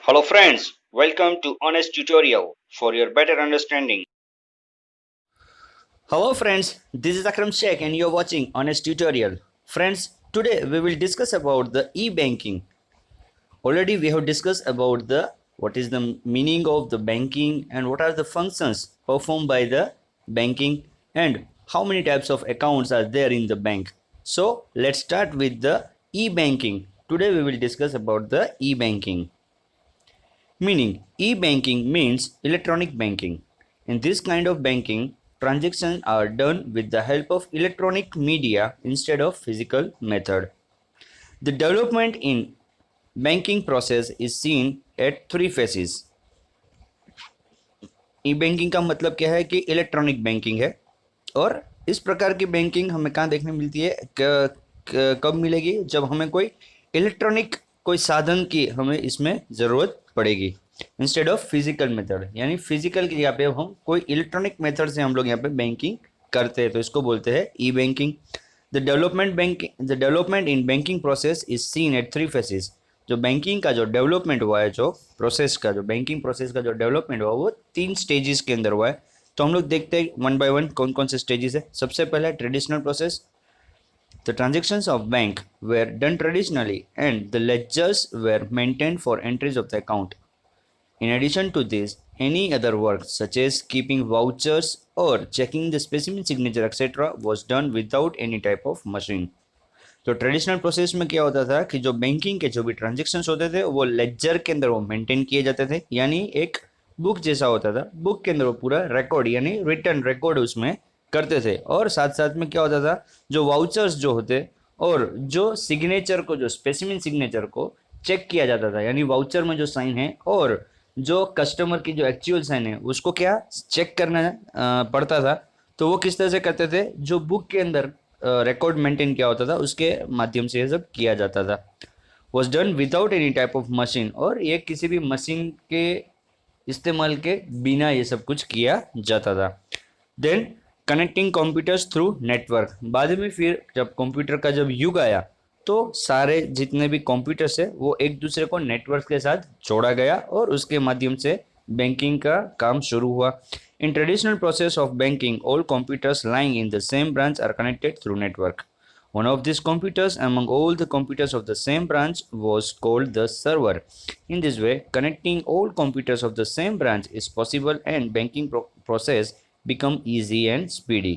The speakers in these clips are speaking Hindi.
Hello friends, welcome to Honest Tutorial for your better understanding. Hello friends, this is Akram Sheikh and you're watching Honest Tutorial. Friends, today we will discuss about the e-banking. Already we have discussed about the what is the meaning of the banking and what are the functions performed by the banking and how many types of accounts are there in the bank. So let's start with the e-banking. Today we will discuss about the e-banking. Meaning, e-banking means electronic banking. In this kind of banking, transactions are done with the help of electronic media instead of physical method. The development in banking process is seen at three phases. E banking का मतलब क्या है कि इलेक्ट्रॉनिक बैंकिंग है और इस प्रकार की बैंकिंग हमें कहाँ देखने मिलती है कब मिलेगी जब हमें कोई इलेक्ट्रॉनिक कोई साधन की हमें इसमें ज़रूरत पड़ेगी इंस्टेड ऑफ फिजिकल मेथड यानी फिजिकल की यहाँ पे हम कोई इलेक्ट्रॉनिक मेथड से हम लोग यहाँ पे बैंकिंग करते हैं तो इसको बोलते हैं e banking the development in banking process is seen at three phases जो बैंकिंग का जो डेवलपमेंट हुआ है जो प्रोसेस का जो बैंकिंग प्रोसेस का जो डेवलपमेंट हुआ वो तीन स्टेजेस के अंदर हुआ है तो हम लोग देखते हैं वन बाय वन कौन कौन से स्टेजेस है। सबसे पहला traditional process. The transactions of bank were done traditionally and the ledgers were maintained for entries of the account. In addition to this, any other work such as keeping vouchers or checking the specimen signature etc. was done without any type of machine. तो ट्रेडिशनल प्रोसेस में क्या होता था कि जो बैंकिंग के जो भी ट्रांजेक्शन्स होते थे वो लेजर के अंदर वो मेंटेन किए जाते थे यानी एक बुक जैसा होता था। बुक के अंदर वो पूरा रिकॉर्ड यानी रिटर्न रिकॉर्ड उसमें करते थे और साथ साथ में क्या होता था जो वाउचर्स जो होते और जो सिग्नेचर को जो स्पेसिमिन सिग्नेचर को चेक किया जाता था यानी वाउचर में जो साइन है और जो कस्टमर की जो एक्चुअल साइन है उसको क्या चेक करना पड़ता था। तो वो किस तरह से करते थे जो बुक के अंदर रिकॉर्ड मेंटेन किया होता था उसके माध्यम से ये सब किया जाता था। Was done without any type of machine और ये किसी भी मशीन के इस्तेमाल के बिना ये सब कुछ किया जाता था। Then connecting computers through network. बाद में फिर जब कंप्यूटर का जब युग आया तो सारे जितने भी कंप्यूटर्स है वो एक दूसरे को नेटवर्क के साथ जोड़ा गया और उसके माध्यम से बैंकिंग का काम शुरू हुआ। In traditional process of banking, all computers lying in the same branch are connected through network. One of these computers among all the computers of the same branch was called the server. In this way, connecting all computers of the same branch is possible and banking process become easy and speedy.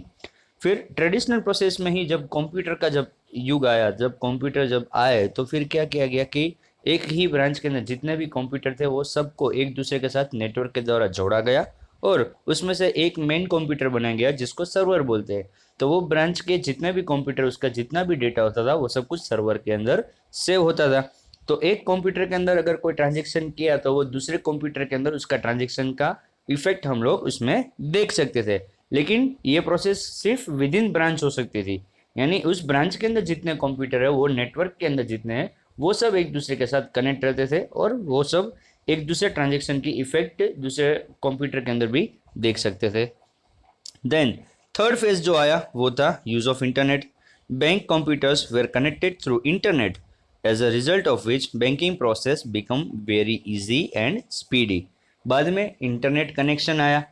फिर ट्रेडिशनल प्रोसेस में ही जब कंप्यूटर का जब युग आया जब कंप्यूटर जब आए तो फिर क्या किया गया कि एक ही ब्रांच के अंदर जितने भी कंप्यूटर थे वो सबको एक दूसरे के साथ नेटवर्क के द्वारा जोड़ा गया और उसमें से एक मेन कंप्यूटर बनाया गया जिसको सर्वर बोलते हैं। तो वो ब्रांच के जितने भी कंप्यूटर उसका जितना भी डेटा होता था वो सब कुछ सर्वर के अंदर सेव होता था। तो एक कंप्यूटर के अंदर अगर कोई ट्रांजेक्शन किया तो वो दूसरे कंप्यूटर के अंदर उसका ट्रांजेक्शन का इफेक्ट हम लोग उसमें देख सकते थे। लेकिन ये प्रोसेस सिर्फ विद इन ब्रांच हो सकती थी यानी उस ब्रांच के अंदर जितने कंप्यूटर है वो नेटवर्क के अंदर जितने हैं वो सब एक दूसरे के साथ कनेक्ट रहते थे और वो सब एक दूसरे ट्रांजेक्शन की इफेक्ट दूसरे कंप्यूटर के अंदर भी देख सकते थे। देन थर्ड फेज जो आया वो था use of internet. Bank computers were connected through internet as a result of which banking process become very easy and speedy. बाद में इंटरनेट कनेक्शन आया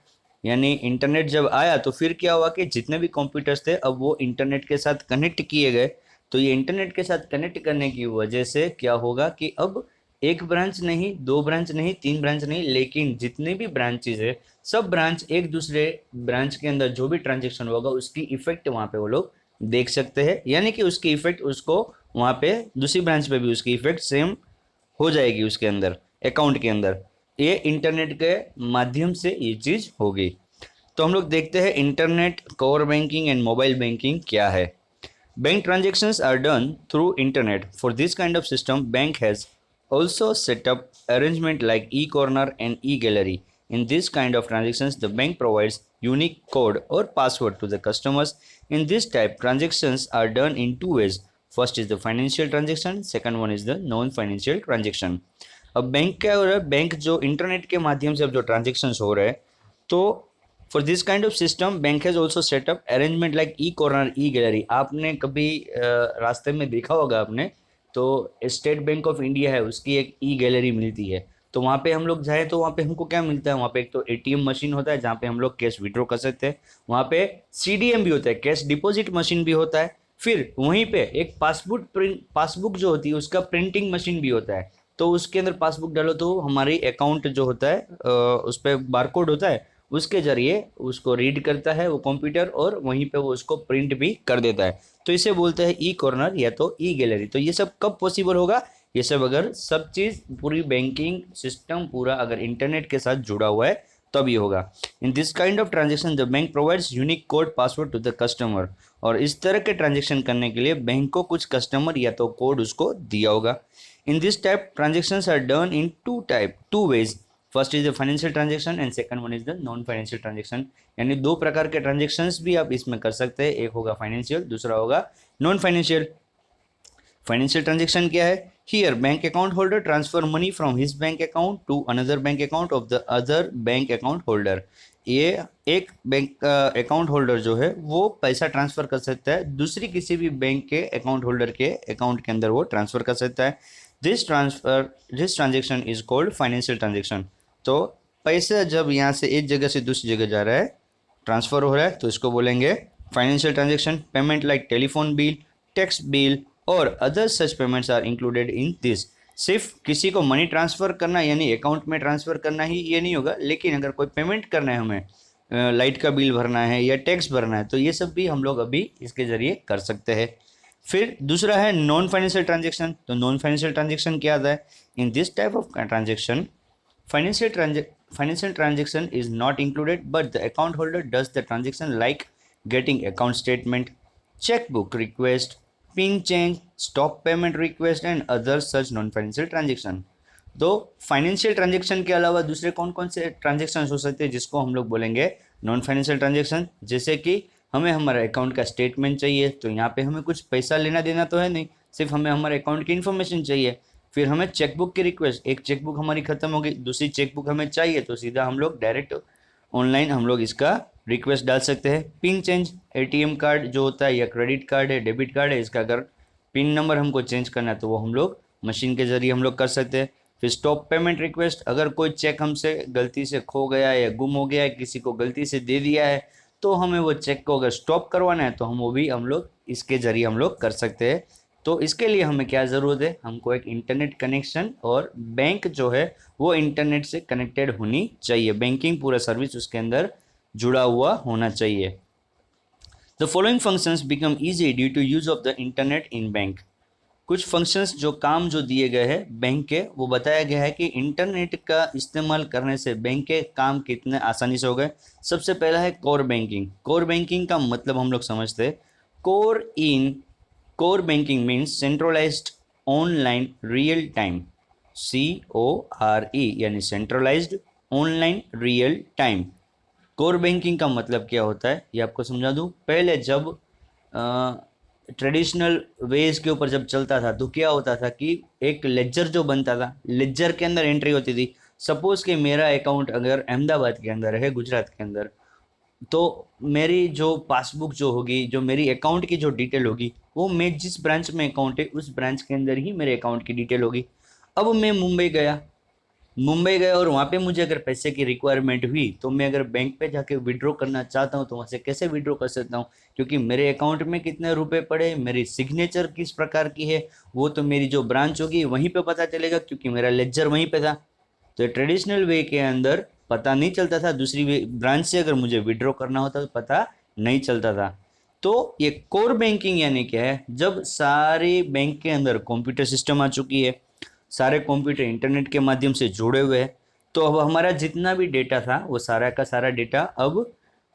यानी इंटरनेट जब आया तो फिर क्या हुआ कि जितने भी कंप्यूटर्स थे अब वो इंटरनेट के साथ कनेक्ट किए गए। तो ये इंटरनेट के साथ कनेक्ट करने की वजह से क्या होगा कि अब एक ब्रांच नहीं दो ब्रांच नहीं तीन ब्रांच नहीं लेकिन जितने भी ब्रांचेज है सब ब्रांच एक दूसरे ब्रांच के अंदर जो भी ट्रांजेक्शन होगा उसकी इफेक्ट वहाँ पे वो लोग देख सकते हैं यानी कि उसकी इफेक्ट उसको वहाँ पे दूसरी ब्रांच पे भी उसकी इफेक्ट सेम हो जाएगी उसके अंदर अकाउंट के अंदर। ये इंटरनेट के माध्यम से ये चीज़ होगी। तो हम लोग देखते हैं internet core banking and mobile banking क्या है। Bank transactions are done through internet. For this kind of system, bank has also set up arrangement like e-corner and e-gallery. In this kind of transactions, the bank provides unique code or password to the customers. In this type, transactions are done in two ways. First is the financial transaction, second one is the non-financial transaction. अब बैंक क्या हो रहा है, बैंक जो इंटरनेट के माध्यम से अब जो ट्रांजेक्शन्स हो रहे हैं तो for this kind of system bank has also setup arrangement like e corner E gallery. आपने कभी रास्ते में देखा होगा आपने तो स्टेट बैंक ऑफ इंडिया है उसकी एक ई गैलरी मिलती है तो वहाँ पे हम लोग जाए तो वहाँ पे हमको क्या मिलता है, वहाँ पे एक तो एटीएम मशीन होता है जहाँ पे हम लोग कैश विड्रॉ कर सकते हैं, वहाँ पे सीडीएम भी होता है, कैश डिपॉजिट मशीन भी होता है, फिर वहीं पे एक पासबुक जो होती है उसका प्रिंटिंग मशीन भी होता है। तो उसके अंदर पासबुक डालो तो हमारी अकाउंट जो होता है उस पर बारकोड होता है, उसके जरिए उसको रीड करता है वो कंप्यूटर और वहीं पे वो उसको प्रिंट भी कर देता है। तो इसे बोलते हैं ई कॉर्नर या तो ई गैलरी। तो ये सब कब पॉसिबल होगा, ये सब अगर सब चीज़ पूरी बैंकिंग सिस्टम पूरा अगर इंटरनेट के साथ जुड़ा हुआ है तब ये होगा। In this kind of transaction the bank provides unique code password to the customer. और इस तरह के ट्रांजेक्शन करने के लिए बैंक को कुछ कस्टमर या तो कोड उसको दिया होगा। In this type transactions are done in two ways. First is the financial transaction and second one is the non financial transaction. यानी दो प्रकार के ट्रांजेक्शंस भी आप इसमें कर सकते हैं, एक होगा फाइनेंशियल, दूसरा होगा नॉन फाइनेंशियल। फाइनेंशियल ट्रांजेक्शन क्या है, here bank account holder transfer money from his bank account to another bank account of the other bank account holder. ये एक बैंक अकाउंट होल्डर जो है वो पैसा ट्रांसफर कर सकता है दूसरी किसी भी बैंक के अकाउंट होल्डर के अकाउंट के अंदर वो ट्रांसफर कर सकता है। This transaction is called financial transaction. तो पैसा जब यहाँ से एक जगह से दूसरी जगह जा रहा है, ट्रांसफर हो रहा है, तो इसको बोलेंगे financial transaction. Payment like telephone bill, tax bill और other such payments are included in this. सिर्फ किसी को मनी ट्रांसफ़र करना यानी अकाउंट में ट्रांसफ़र करना ही ये नहीं होगा, लेकिन अगर कोई पेमेंट करना है हमें, लाइट का बिल भरना है या टैक्स भरना है, तो ये सब भी हम लोग अभी इसके ज़रिए कर सकते हैं। फिर दूसरा है नॉन फाइनेंशियल ट्रांजेक्शन। तो नॉन फाइनेंशियल ट्रांजेक्शन क्या आता है, इन this type of transaction financial transaction is not included, but the account holder does the transaction like getting account statement, checkbook request, pin change, stop payment request and other such non-financial transaction। तो फाइनेंशियल ट्रांजेक्शन के अलावा दूसरे कौन कौन से ट्रांजेक्शन हो सकते हैं जिसको हम लोग बोलेंगे नॉन फाइनेंशियल ट्रांजेक्शन। जैसे कि हमें हमारे अकाउंट का स्टेटमेंट चाहिए, तो यहाँ पे हमें कुछ पैसा लेना देना तो है नहीं, सिर्फ हमें हमारे अकाउंट की इन्फॉर्मेशन चाहिए। फिर हमें चेकबुक की रिक्वेस्ट, एक चेकबुक हमारी खत्म हो गई, दूसरी चेकबुक हमें चाहिए, तो सीधा हम लोग डायरेक्ट ऑनलाइन हम लोग इसका रिक्वेस्ट डाल सकते हैं। पिन चेंज, एटीएम कार्ड जो होता है या क्रेडिट कार्ड है, डेबिट कार्ड है, इसका अगर पिन नंबर हमको चेंज करना है तो वो हम लोग मशीन के जरिए हम लोग कर सकते हैं। फिर स्टॉप पेमेंट रिक्वेस्ट, अगर कोई चेक हमसे गलती से खो गया है या गुम हो गया है, किसी को गलती से दे दिया है, तो हमें वो चेक को अगर स्टॉप करवाना है तो हम वो भी हम लोग इसके जरिए हम लोग कर सकते हैं। तो इसके लिए हमें क्या ज़रूरत है, हमको एक इंटरनेट कनेक्शन और बैंक जो है वो इंटरनेट से कनेक्टेड होनी चाहिए, बैंकिंग पूरा सर्विस उसके अंदर जुड़ा हुआ होना चाहिए। The following functions become easy due to use of the internet in bank. कुछ फंक्शंस जो काम जो दिए गए हैं बैंक के, वो बताया गया है कि इंटरनेट का इस्तेमाल करने से बैंक के काम कितने आसानी से हो गए। सबसे पहला है कोर बैंकिंग। कोर बैंकिंग का मतलब हम लोग समझते हैं, core banking means centralised online real time, CORE यानी centralised online real time. Core banking का मतलब क्या होता है ये आपको समझा दूं। पहले जब ट्रेडिशनल वेज के ऊपर जब चलता था तो क्या होता था कि एक लेजर जो बनता था, लेजर के अंदर एंट्री होती थी। सपोज कि मेरा अकाउंट अगर अहमदाबाद के अंदर है, गुजरात के अंदर, तो मेरी जो पासबुक जो होगी, जो मेरी अकाउंट की जो डिटेल होगी, वो मैं जिस ब्रांच में अकाउंट है उस ब्रांच के अंदर ही मेरे अकाउंट की डिटेल होगी। अब मैं मुंबई गया और वहाँ पे मुझे अगर पैसे की रिक्वायरमेंट हुई तो मैं अगर बैंक पे जाके विड्रॉ करना चाहता हूँ तो वहाँ से कैसे विड्रॉ कर सकता हूँ, क्योंकि मेरे अकाउंट में कितने रुपए पड़े, मेरी सिग्नेचर किस प्रकार की है, वो तो मेरी जो ब्रांच होगी वहीं पे पता चलेगा, क्योंकि मेरा लेजर वहीं पे था। तो ट्रेडिशनल वे के अंदर पता नहीं चलता था, दूसरी ब्रांच से अगर मुझे विड्रॉ करना होता तो पता नहीं चलता था। तो ये कोर बैंकिंग यानी क्या है, जब सारे बैंक के अंदर कंप्यूटर सिस्टम आ चुकी है, सारे कंप्यूटर इंटरनेट के माध्यम से जुड़े हुए हैं, तो अब हमारा जितना भी डेटा था वो सारा का सारा डेटा अब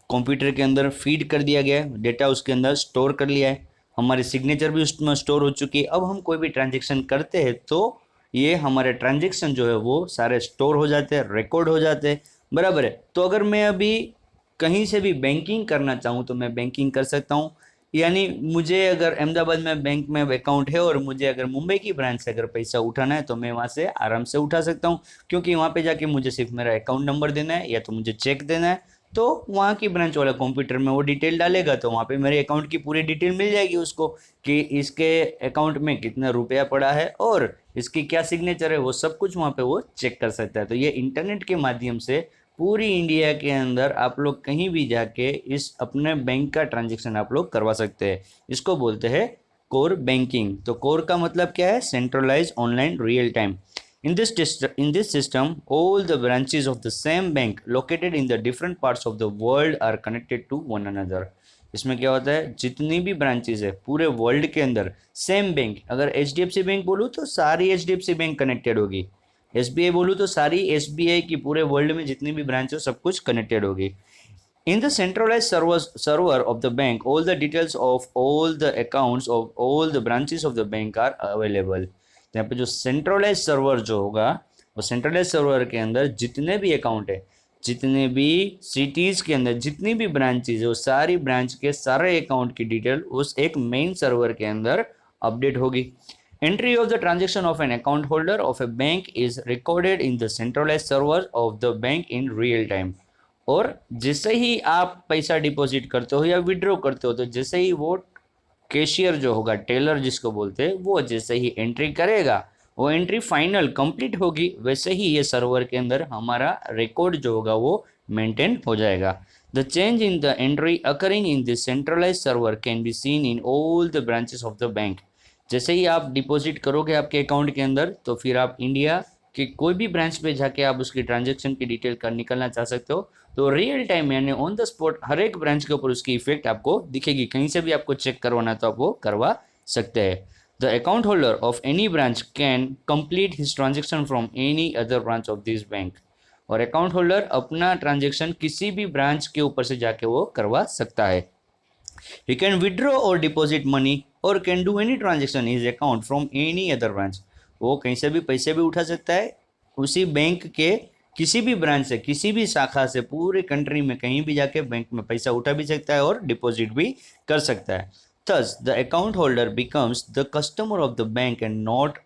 कंप्यूटर के अंदर फीड कर दिया गया है, डेटा उसके अंदर स्टोर कर लिया है, हमारी सिग्नेचर भी उसमें स्टोर हो चुकी है। अब हम कोई भी ट्रांजेक्शन करते हैं तो ये हमारे ट्रांजेक्शन जो है वो सारे स्टोर हो जाते हैं, रिकॉर्ड हो जाते हैं, बराबर है। तो अगर मैं अभी कहीं से भी बैंकिंग करना चाहूँ तो मैं बैंकिंग कर सकता हूँ। यानी मुझे अगर अहमदाबाद में बैंक में अकाउंट है और मुझे अगर मुंबई की ब्रांच से अगर पैसा उठाना है तो मैं वहाँ से आराम से उठा सकता हूँ, क्योंकि वहाँ पे जाके मुझे सिर्फ मेरा अकाउंट नंबर देना है या तो मुझे चेक देना है, तो वहाँ की ब्रांच वाला कंप्यूटर में वो डिटेल डालेगा तो वहाँ पे मेरे अकाउंट की पूरी डिटेल मिल जाएगी उसको कि इसके अकाउंट में कितना रुपया पड़ा है और इसकी क्या सिग्नेचर है, वो सब कुछ वहाँ पे वो चेक कर सकता है। तो ये इंटरनेट के माध्यम से पूरी इंडिया के अंदर आप लोग कहीं भी जाके इस अपने बैंक का ट्रांजेक्शन आप लोग करवा सकते हैं। इसको बोलते हैं कोर बैंकिंग। तो कोर का मतलब क्या है? Centralize online real time. In this system, all the branches of the same bank located in the different parts of the world are connected to one another. इसमें क्या होता है? जितनी भी ब्रांचेस है पूरे वर्ल्ड के अंदर सेम बैंक, अगर HDFC बैंक बोलूँ तो सारी HDFC बैंक कनेक्टेड होगी, SBI बोलूँ तो सारी SBI की पूरे वर्ल्ड में जितनी भी ब्रांच हो सब कुछ कनेक्टेड होगी। In the centralized server of the bank, all the details of all the accounts of all the branches of the bank are available. तो यहाँ पे जो सेंट्रलाइज सर्वर जो होगा वो सेंट्रलाइज सर्वर के अंदर जितने भी अकाउंट है, जितने भी सिटीज के अंदर जितनी भी ब्रांचेज है, वो सारी ब्रांच के सारे अकाउंट की डिटेल उस एक मेन सर्वर के अंदर अपडेट होगी। Entry of the transaction of an account holder of a bank is recorded in the centralized server of the bank in real time. और जैसे ही आप पैसा डिपॉजिट करते हो या विड्रॉ करते हो तो जैसे ही वो कैशियर जो होगा, टेलर जिसको बोलते हैं, वो जैसे ही एंट्री करेगा, वो एंट्री फाइनल कंप्लीट होगी, वैसे ही ये सर्वर के अंदर हमारा रिकॉर्ड जो होगा वो मेंटेन हो जाएगा। The change in the entry occurring in this centralize server can be seen in all the branches of the bank. जैसे ही आप डिपॉजिट करोगे आपके अकाउंट के अंदर तो फिर आप इंडिया कि कोई भी ब्रांच पे जाके आप उसकी ट्रांजैक्शन की डिटेल कर निकलना चाह सकते हो तो रियल टाइम यानी ऑन द स्पॉट हर एक ब्रांच के ऊपर उसकी इफेक्ट आपको दिखेगी। कहीं से भी आपको चेक करवाना तो आप वो करवा सकते हैं। The account holder of any branch can complete his transaction from any other branch of this bank. और अकाउंट होल्डर अपना ट्रांजेक्शन किसी भी ब्रांच के ऊपर से जाके वो करवा सकता है। He can withdraw or deposit money or can do any transaction in his account from any other branch. वो कहीं से भी पैसे भी उठा सकता है उसी बैंक के किसी भी ब्रांच से, किसी भी शाखा से, पूरे कंट्री में कहीं भी जाके बैंक में पैसा उठा भी सकता है और डिपॉजिट भी कर सकता है। Thus, the account holder becomes the customer of the bank and not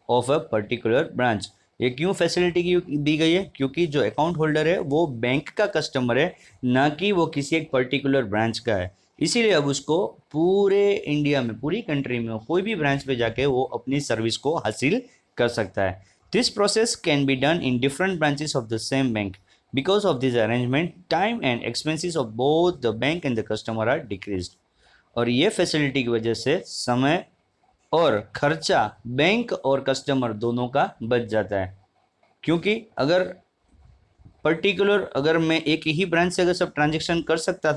of a particular branch. ये क्यों फैसिलिटी दी गई है? क्योंकि जो अकाउंट होल्डर है वो बैंक का कस्टमर है, ना कि वो किसी एक पर्टिकुलर ब्रांच का है। इसीलिए अब उसको पूरे इंडिया में, पूरी कंट्री में कोई भी ब्रांच पे जाके वो अपनी सर्विस को हासिल कर सकता है। This process can be done in different branches of the same bank. Because of this arrangement time and expenses of both the bank and the customer are decreased. और ये फैसिलिटी की वजह से समय और खर्चा बैंक और कस्टमर दोनों का बच जाता है। क्योंकि अगर मैं एक ही ब्रांच से अगर सब ट्रांजेक्शन कर सकता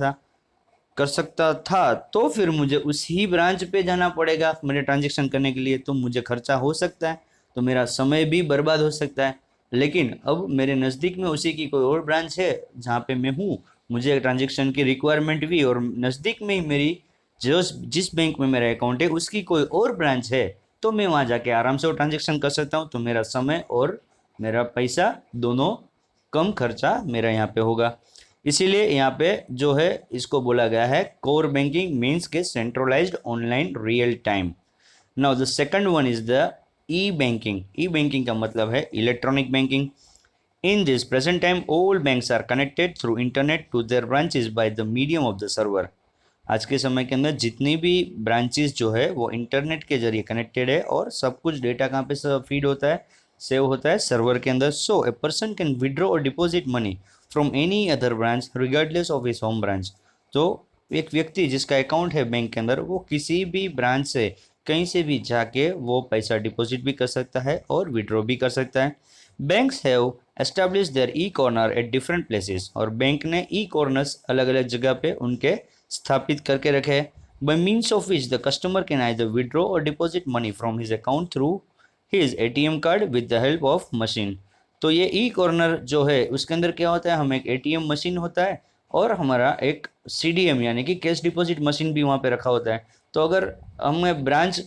था तो फिर मुझे उसी ब्रांच पे जाना पड़ेगा मेरे ट्रांजेक्शन करने के लिए, तो मुझे खर्चा हो सकता है, तो मेरा समय भी बर्बाद हो सकता है। लेकिन अब मेरे नज़दीक में उसी की कोई और ब्रांच है जहाँ पे मैं हूँ, मुझे ट्रांजेक्शन की रिक्वायरमेंट भी, और नज़दीक में ही मेरी जिस बैंक में मेरा अकाउंट है उसकी कोई और ब्रांच है, तो मैं वहाँ जाके आराम से वो ट्रांजेक्शन कर सकता हूँ। तो मेरा समय और मेरा पैसा दोनों कम खर्चा मेरा यहाँ पे होगा। इसीलिए यहाँ पे जो है इसको बोला गया है कोर बैंकिंग मीन्स के centralized online real time. Now the second one is the e banking. E banking का मतलब है electronic banking. In this present time all banks are connected through internet to their branches by the medium of the server. आज के समय के अंदर जितनी भी ब्रांचेस जो है वो इंटरनेट के जरिए कनेक्टेड है और सब कुछ डेटा कहाँ पे फीड होता है, सेव होता है सर्वर के अंदर। सो a person can withdraw or deposit money from any other branch regardless of his home branch. तो एक व्यक्ति जिसका अकाउंट है बैंक के अंदर वो किसी भी ब्रांच से कहीं से भी जाके वो पैसा डिपॉजिट भी कर सकता है और विड्रॉ भी कर सकता है। Banks have establish there e corner at different places. और बैंक ने ई कॉर्नर्स अलग अलग जगह पे उनके स्थापित करके रखे हैं। By means of which the customer can either withdraw or deposit money from his account through his ATM card with the help of machine. तो ये ई कॉर्नर जो है उसके अंदर क्या होता है, हम एक ATM मशीन होता है और हमारा एक CDM यानी कि कैश डिपॉजिट मशीन भी वहाँ पे रखा होता है। तो अगर हमें ब्रांच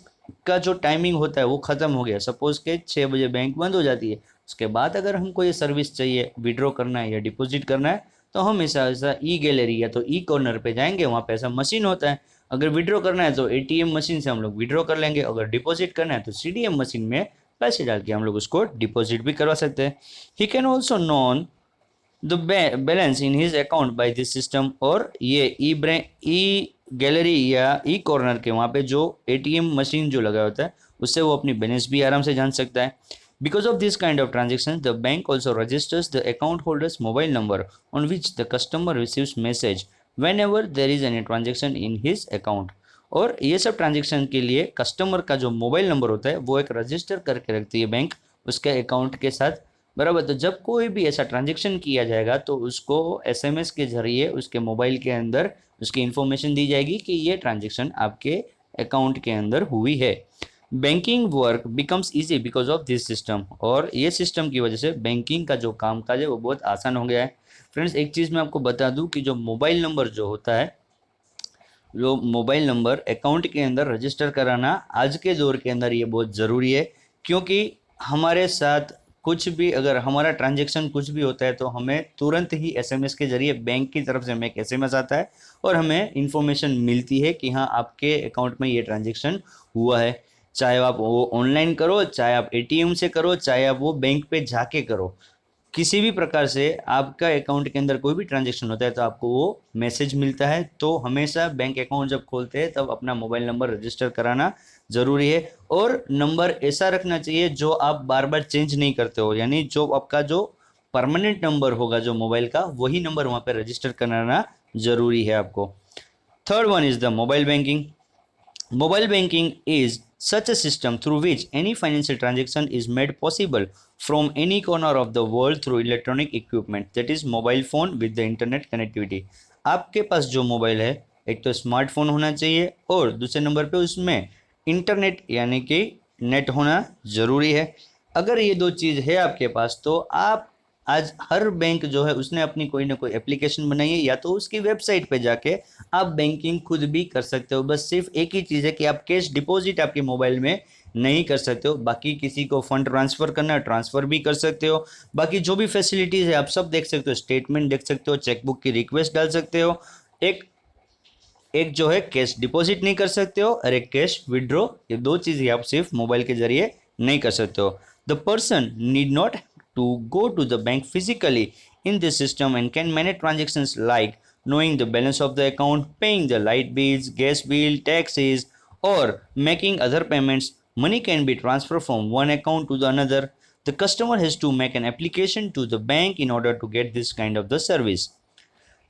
का जो टाइमिंग होता है वो ख़त्म हो गया, सपोज़ के 6 बजे बैंक बंद हो जाती है, उसके बाद अगर हमको ये सर्विस चाहिए, विड्रॉ करना है या डिपॉजिट करना है, तो हम ऐसा ई गैलरी या तो ई कॉर्नर पे जाएंगे, वहाँ पे ऐसा मशीन होता है। अगर विड्रॉ करना है तो ATM मशीन से हम लोग विड्रॉ कर लेंगे, अगर डिपॉजिट करना है तो CDM मशीन में पैसे डाल के हम लोग उसको डिपॉजिट भी करवा सकते हैं। He can also the balance in his account by this system. और ये ई गैलरी या ई कॉर्नर के वहाँ पे जो एटीएम मशीन जो लगा होता है उससे वो अपनी बैलेंस भी आराम से जान सकता है। Because of this kind of transaction the bank also registers the account holders mobile number on which the customer receives message whenever there is any transaction in his account. और ये सब ट्रांजेक्शन के लिए कस्टमर का जो मोबाइल नंबर होता है वो एक रजिस्टर करके रखती है बैंक उसके अकाउंट के साथ, बराबर। तो जब कोई भी ऐसा ट्रांजेक्शन किया जाएगा तो उसको एसएमएस के जरिए उसके मोबाइल के अंदर उसकी इन्फॉर्मेशन दी जाएगी कि ये ट्रांजेक्शन आपके अकाउंट के अंदर हुई है। Banking work becomes easy because of this system. और ये सिस्टम की वजह से बैंकिंग का जो कामकाज है वो बहुत आसान हो गया है। फ्रेंड्स, एक चीज़ मैं आपको बता दूं कि जो मोबाइल नंबर जो होता है, जो मोबाइल नंबर अकाउंट के अंदर रजिस्टर कराना आज के दौर के अंदर ये बहुत ज़रूरी है, क्योंकि हमारे साथ कुछ भी अगर हमारा ट्रांजैक्शन कुछ भी होता है तो हमें तुरंत ही एसएमएस के जरिए बैंक की तरफ से हमें एक एसएमएस आता है और हमें इन्फॉर्मेशन मिलती है कि हाँ आपके अकाउंट में ये ट्रांजैक्शन हुआ है। चाहे आप वो ऑनलाइन करो, चाहे आप एटीएम से करो, चाहे आप वो बैंक पे जाके करो, किसी भी प्रकार से आपका अकाउंट के अंदर कोई भी ट्रांजैक्शन होता है तो आपको वो मैसेज मिलता है। तो हमेशा बैंक अकाउंट जब खोलते हैं तब अपना मोबाइल नंबर रजिस्टर कराना ज़रूरी है। और नंबर ऐसा रखना चाहिए जो आप बार बार चेंज नहीं करते हो, यानी जो आपका जो परमानेंट नंबर होगा जो मोबाइल का वही नंबर वहाँ पर रजिस्टर कराना ज़रूरी है आपको। Third one is the mobile banking. Mobile banking is such a system through which any financial transaction is made possible from any corner of the world through electronic equipment, that is mobile phone with the internet connectivity। आपके पास जो मोबाइल है एक तो स्मार्टफोन होना चाहिए और दूसरे नंबर पे उसमें इंटरनेट यानी कि नेट होना ज़रूरी है। अगर ये दो चीज़ है आपके पास तो आप आज हर बैंक जो है उसने अपनी कोई ना कोई एप्लीकेशन बनाई है या तो उसकी वेबसाइट पे जाके आप बैंकिंग खुद भी कर सकते हो। बस सिर्फ एक ही चीज़ है कि आप कैश डिपॉजिट आपके मोबाइल में नहीं कर सकते हो, बाकी किसी को फंड ट्रांसफ़र करना है ट्रांसफ़र भी कर सकते हो। बाकी जो भी फैसिलिटीज़ है आप सब देख सकते हो, स्टेटमेंट देख सकते हो, चेकबुक की रिक्वेस्ट डाल सकते हो। एक एक जो है कैश डिपॉजिट नहीं कर सकते हो और एक कैश विड्रॉ, ये दो चीज़ें आप सिर्फ मोबाइल के जरिए नहीं कर सकते हो। The person need not to go to the bank physically in this system and can manage transactions like knowing the balance of the account, paying the light bills, gas bill, taxes, or making other payments. Money can be transferred from one account to the another. The customer has to make an application to the bank in order to get this kind of the service.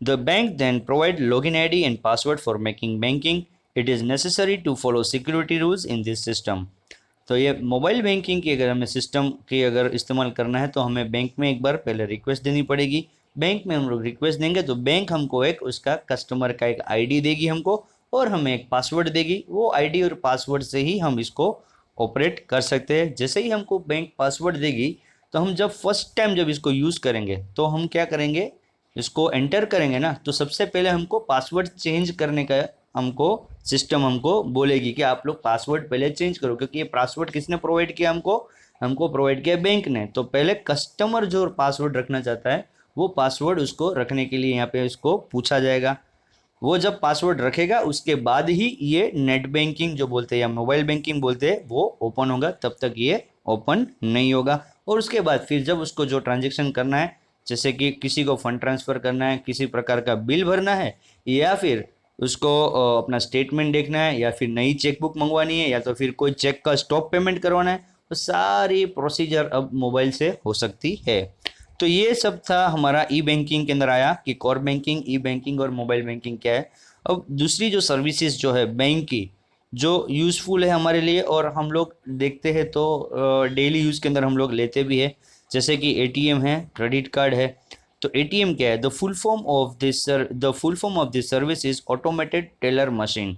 The bank then provide login ID and password for making banking. It is necessary to follow security rules in this system. तो ये मोबाइल बैंकिंग की अगर हमें सिस्टम की अगर इस्तेमाल करना है तो हमें बैंक में एक बार पहले रिक्वेस्ट देनी पड़ेगी। बैंक में हम लोग रिक्वेस्ट देंगे तो बैंक हमको एक उसका कस्टमर का एक आईडी देगी हमको और हमें एक पासवर्ड देगी। वो आईडी और पासवर्ड से ही हम इसको ऑपरेट कर सकते हैं। जैसे ही हमको बैंक पासवर्ड देगी तो हम जब फर्स्ट टाइम जब इसको यूज़ करेंगे तो हम क्या करेंगे, इसको एंटर करेंगे ना तो सबसे पहले हमको पासवर्ड चेंज करने का हमको सिस्टम हमको बोलेगी कि आप लोग पासवर्ड पहले चेंज करो, क्योंकि ये पासवर्ड किसने प्रोवाइड किया हमको प्रोवाइड किया बैंक ने। तो पहले कस्टमर जो पासवर्ड रखना चाहता है वो पासवर्ड उसको रखने के लिए यहाँ पे उसको पूछा जाएगा। वो जब पासवर्ड रखेगा उसके बाद ही ये नेट बैंकिंग जो बोलते हैं या मोबाइल बैंकिंग बोलते हैं वो ओपन होगा, तब तक ये ओपन नहीं होगा। और उसके बाद फिर जब उसको जो ट्रांजेक्शन करना है, जैसे कि किसी को फंड ट्रांसफ़र करना है, किसी प्रकार का बिल भरना है, या फिर उसको अपना स्टेटमेंट देखना है, या फिर नई चेकबुक मंगवानी है, या तो फिर कोई चेक का स्टॉप पेमेंट करवाना है, तो सारी प्रोसीजर अब मोबाइल से हो सकती है। तो ये सब था हमारा ई बैंकिंग के अंदर आया कि कोर बैंकिंग, ई बैंकिंग और मोबाइल बैंकिंग क्या है। अब दूसरी जो सर्विसेज जो है बैंक की जो यूज़फुल है हमारे लिए और हम लोग देखते हैं तो डेली यूज़ के अंदर हम लोग लेते भी है, जैसे कि एटीएम है, क्रेडिट कार्ड है। तो एटीएम क्या है? The full form of this service is automated teller machine.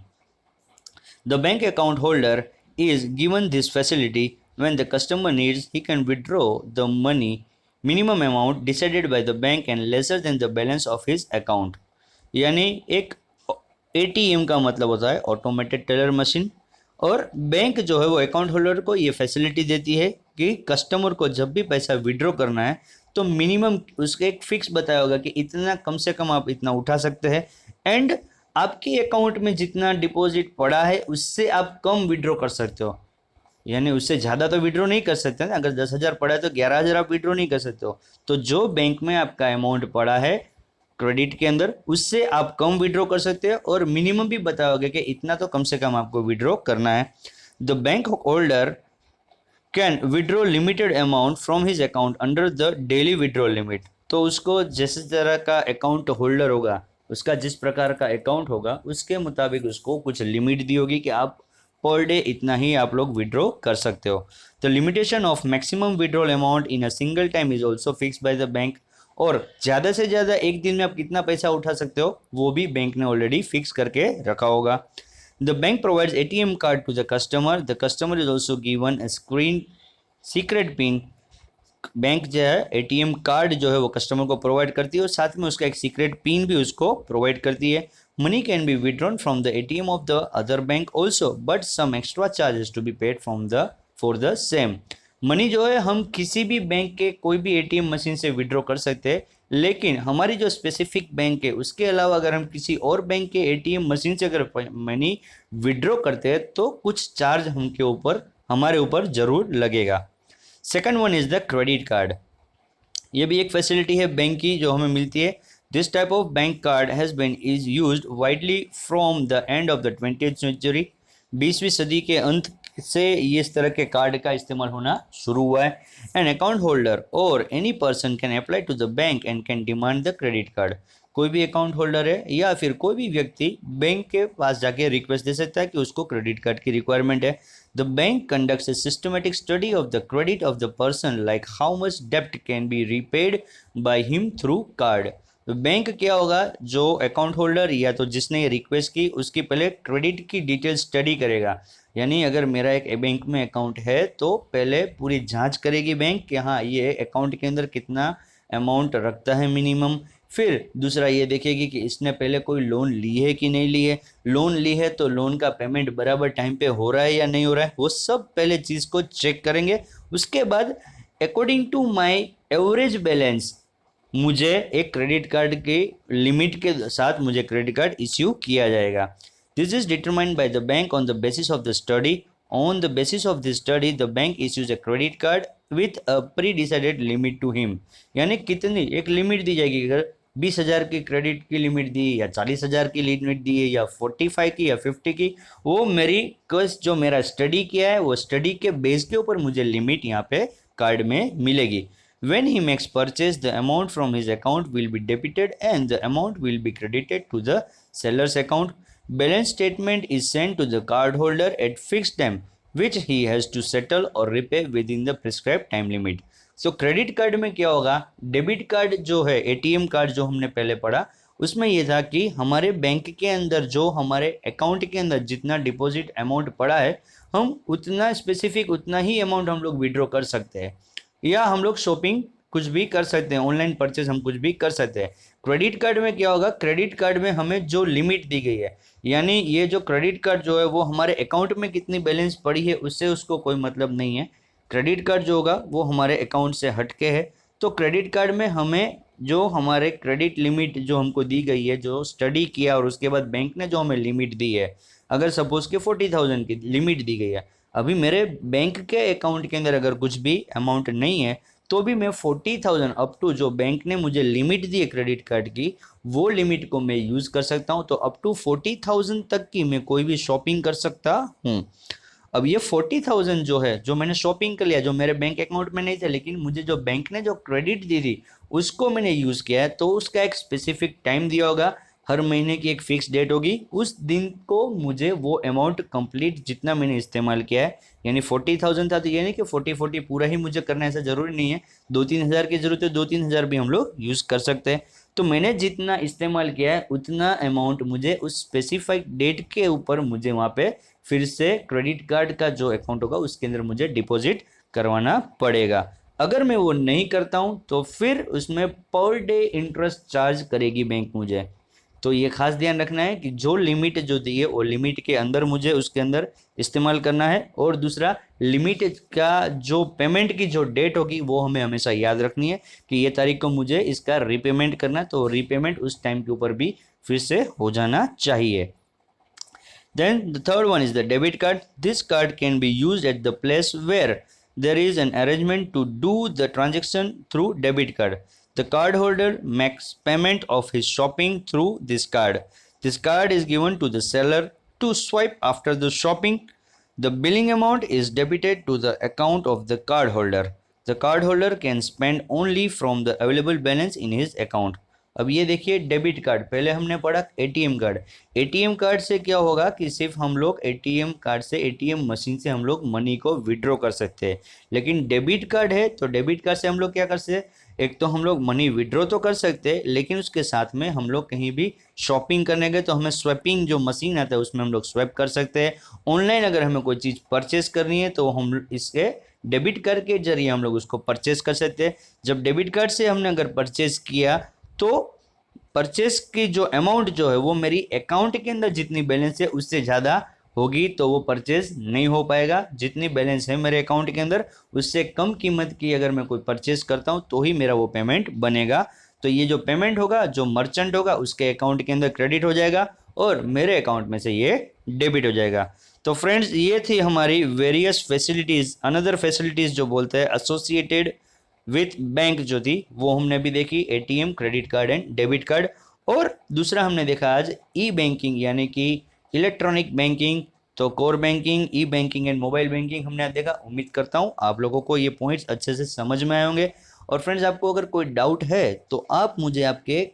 The bank account holder is given this facility when the customer needs he can withdraw the money minimum amount decided by the bank and lesser than the balance of his account। यानी एक एटीएम का मतलब होता है ऑटोमेटेड टेलर मशीन, और बैंक जो है वो अकाउंट होल्डर को ये फैसिलिटी देती है कि कस्टमर को जब भी पैसा विड्रॉ करना है तो मिनिमम उसका एक फिक्स बताया होगा कि इतना कम से कम आप इतना उठा सकते हैं, एंड आपके अकाउंट में जितना डिपॉजिट पड़ा है उससे आप कम विड्रॉ कर सकते हो। यानी उससे ज़्यादा तो विड्रॉ नहीं कर सकते ना। अगर 10,000 पड़ा है तो 11,000 आप विड्रॉ नहीं कर सकते हो। तो जो बैंक में आपका अमाउंट पड़ा है क्रेडिट के अंदर, उससे आप कम विड्रॉ कर सकते हो और मिनिमम भी बताओगे कि इतना तो कम से कम आपको विड्रॉ करना है। The bank holder can withdraw limited amount from his account under the daily withdraw limit. तो उसको जैसे तरह का अकाउंट होल्डर होगा, उसका जिस प्रकार का अकाउंट होगा उसके मुताबिक उसको कुछ लिमिट दी होगी कि आप पर डे इतना ही आप लोग विड्रॉ कर सकते हो। The limitation of maximum withdrawal amount in a single time is also fix by the bank. और ज़्यादा से ज़्यादा एक दिन में आप कितना पैसा उठा सकते हो वो भी बैंक ने ऑलरेडी फिक्स करके रखा होगा। The bank provides ATM card to the customer. The customer is also given a screen secret pin. Bank जो है एटीएम कार्ड जो है वो कस्टमर को प्रोवाइड करती है और साथ में उसका एक सीक्रेट पिन भी उसको प्रोवाइड करती है। Money can be withdrawn from the ATM of the other bank also but some extra charges to be paid from the for the same. Money जो है हम किसी भी बैंक के कोई भी एटीएम मशीन से विड्रॉ कर सकते हैं, लेकिन हमारी जो स्पेसिफिक बैंक है उसके अलावा अगर हम किसी और बैंक के एटीएम मशीन से अगर मनी विड्रॉ करते हैं तो कुछ चार्ज हमारे ऊपर जरूर लगेगा। Second one is the credit card. ये भी एक फैसिलिटी है बैंक की जो हमें मिलती है। This type of bank card has been is used widely from the end of the 20th century. 20वीं सदी के अंत से ये इस तरह के कार्ड का इस्तेमाल होना शुरू हुआ है। एन अकाउंट होल्डर और any person can apply to the bank and can demand the credit card. कोई भी अकाउंट होल्डर है या फिर कोई भी व्यक्ति बैंक के पास जाके रिक्वेस्ट दे सकता है कि उसको क्रेडिट कार्ड की रिक्वायरमेंट है। The bank conducts a systematic study of the credit of the person like how much डेप्ट can be repaid by him through card. तो बैंक क्या होगा, जो अकाउंट होल्डर या तो जिसने ये रिक्वेस्ट की उसकी पहले क्रेडिट की डिटेल स्टडी करेगा। यानी अगर मेरा एक बैंक में अकाउंट है तो पहले पूरी जांच करेगी बैंक कि हाँ ये अकाउंट के अंदर कितना अमाउंट रखता है मिनिमम। फिर दूसरा ये देखेगी कि इसने पहले कोई लोन ली है कि नहीं ली है। लोन ली है तो लोन का पेमेंट बराबर टाइम पे हो रहा है या नहीं हो रहा है, वो सब पहले चीज़ को चेक करेंगे। उसके बाद according to my average balance मुझे एक क्रेडिट कार्ड की लिमिट के साथ मुझे क्रेडिट कार्ड इश्यू किया जाएगा। This is determined by the bank on the basis of the study. On the basis of this study the bank issues a credit card with a pre decided limit to him. यानी कितनी एक लिमिट दी जाएगी, अगर 20,000 की क्रेडिट की लिमिट दी या 40,000 की लिमिट दी है या 45 की या 50 की, वो मेरी जो मेरा स्टडी किया है वो स्टडी के बेस के ऊपर मुझे लिमिट यहाँ पे कार्ड में मिलेगी। When he makes purchase, the amount from his account will be debited and the amount will be credited to the seller's account. Balance statement is sent to the card holder at fixed time, which he has to settle or repay within the prescribed time limit. So credit card में क्या होगा, डेबिट कार्ड जो है एटीएम कार्ड जो हमने पहले पढ़ा उसमें ये था कि हमारे बैंक के अंदर जो हमारे अकाउंट के अंदर जितना डिपॉजिट अमाउंट पड़ा है हम उतना स्पेसिफिक उतना ही अमाउंट हम लोग विड्रॉ कर सकते हैं, या हम लोग शॉपिंग कुछ भी कर सकते हैं, ऑनलाइन परचेज हम कुछ भी कर सकते हैं। क्रेडिट कार्ड में क्या होगा, क्रेडिट कार्ड में हमें जो लिमिट दी गई है, यानी ये जो क्रेडिट कार्ड जो है वो हमारे अकाउंट में कितनी बैलेंस पड़ी है उससे उसको कोई मतलब नहीं है। क्रेडिट कार्ड जो होगा वो हमारे अकाउंट से हटके है। तो क्रेडिट कार्ड में हमें जो हमारे क्रेडिट लिमिट जो हमको दी गई है, जो स्टडी किया और उसके बाद बैंक ने जो हमें लिमिट दी है, अगर सपोज के 40,000 की लिमिट दी गई है, अभी मेरे बैंक के अकाउंट के अंदर अगर कुछ भी अमाउंट नहीं है तो भी मैं 40,000 अप टू जो बैंक ने मुझे लिमिट दी है क्रेडिट कार्ड की वो लिमिट को मैं यूज़ कर सकता हूँ। तो अप टू 40,000 तक की मैं कोई भी शॉपिंग कर सकता हूँ। अब ये 40,000 जो है जो मैंने शॉपिंग कर लिया, जो मेरे बैंक अकाउंट में नहीं था लेकिन मुझे जो बैंक ने जो क्रेडिट दी थी उसको मैंने यूज़ किया है, तो उसका एक स्पेसिफिक टाइम दिया होगा, हर महीने की एक फिक्स डेट होगी, उस दिन को मुझे वो अमाउंट कंप्लीट जितना मैंने इस्तेमाल किया है, यानी 40,000 था तो ये नहीं कि 40 पूरा ही मुझे करना है, ऐसा ज़रूरी नहीं है। 2-3 हज़ार की ज़रूरत है 2-3 हज़ार भी हम लोग यूज़ कर सकते हैं। तो मैंने जितना इस्तेमाल किया है उतना अमाउंट मुझे उस स्पेसिफाइड डेट के ऊपर मुझे वहाँ पे फिर से क्रेडिट कार्ड का जो अकाउंट होगा उसके अंदर मुझे डिपॉजिट करवाना पड़ेगा। अगर मैं वो नहीं करता हूँ तो फिर उसमें पर डे इंटरेस्ट चार्ज करेगी बैंक मुझे। तो ये खास ध्यान रखना है कि जो लिमिट जो दी है वो लिमिट के अंदर मुझे उसके अंदर इस्तेमाल करना है, और दूसरा लिमिट का जो पेमेंट की जो डेट होगी वो हमें हमेशा याद रखनी है कि ये तारीख को मुझे इसका रीपेमेंट करना है, तो रीपेमेंट उस टाइम के ऊपर भी फिर से हो जाना चाहिए। Then the third one is the debit card. This card can be used at the place where there is an arrangement to do the transaction through debit card. The cardholder makes payment of his shopping through this card. This card is given to the seller to swipe after the shopping. The billing amount is debited to the account of the cardholder. The cardholder can spend only from the available balance in his account. अब ये देखिए डेबिट कार्ड, पहले हमने पढ़ा एटीएम कार्ड। एटीएम कार्ड से क्या होगा कि सिर्फ हम लोग एटीएम कार्ड से, एटीएम मशीन से हम लोग मनी को विड्रॉ कर सकते हैं। लेकिन डेबिट कार्ड है तो डेबिट कार्ड से हम लोग क्या कर सकते हैं, एक तो हम लोग मनी विड्रॉ तो कर सकते हैं, लेकिन उसके साथ में हम लोग कहीं भी शॉपिंग करने गए तो हमें स्वैपिंग जो मशीन आता है उसमें हम लोग स्वैप कर सकते हैं। ऑनलाइन अगर हमें कोई चीज़ परचेस करनी है तो हम इसके डेबिट कार्ड के जरिए हम लोग उसको परचेस कर सकते हैं। जब डेबिट कार्ड से हमने अगर परचेस किया तो परचेस की जो अमाउंट जो है वो मेरी अकाउंट के अंदर जितनी बैलेंस है उससे ज़्यादा होगी तो वो परचेज नहीं हो पाएगा। जितनी बैलेंस है मेरे अकाउंट के अंदर उससे कम कीमत की अगर मैं कोई परचेज करता हूँ तो ही मेरा वो पेमेंट बनेगा। तो ये जो पेमेंट होगा, जो मर्चेंट होगा उसके अकाउंट के अंदर क्रेडिट हो जाएगा और मेरे अकाउंट में से ये डेबिट हो जाएगा। तो फ्रेंड्स ये थी हमारी वेरियस फैसिलिटीज़, अनदर फैसिलिटीज़ जो बोलते हैं एसोसिएटेड विथ बैंक जो थी वो हमने भी देखी, ATM, credit card and debit card. और दूसरा हमने देखा आज ई बैंकिंग यानी कि इलेक्ट्रॉनिक बैंकिंग। तो core banking, e banking and mobile banking हमने आज देखा। उम्मीद करता हूँ आप लोगों को ये पॉइंट्स अच्छे से समझ में आए होंगे। और फ्रेंड्स आपको अगर कोई डाउट है तो आप मुझे आपके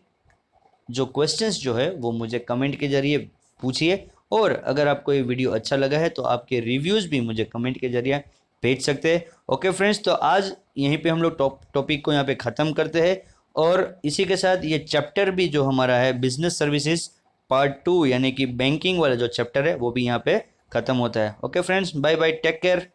जो क्वेश्चंस जो है वो मुझे कमेंट के जरिए पूछिए। और अगर आपको ये वीडियो अच्छा लगा है तो आपके रिव्यूज़ भी मुझे कमेंट के जरिए भेज सकते हैं। ओके फ्रेंड्स, तो आज यहीं पे हम लोग टॉपिक को यहाँ पे ख़त्म करते हैं। और इसी के साथ ये चैप्टर भी जो हमारा है बिजनेस सर्विसेज पार्ट 2 यानी कि बैंकिंग वाला जो चैप्टर है वो भी यहाँ पे ख़त्म होता है। Okay friends, bye bye, take care.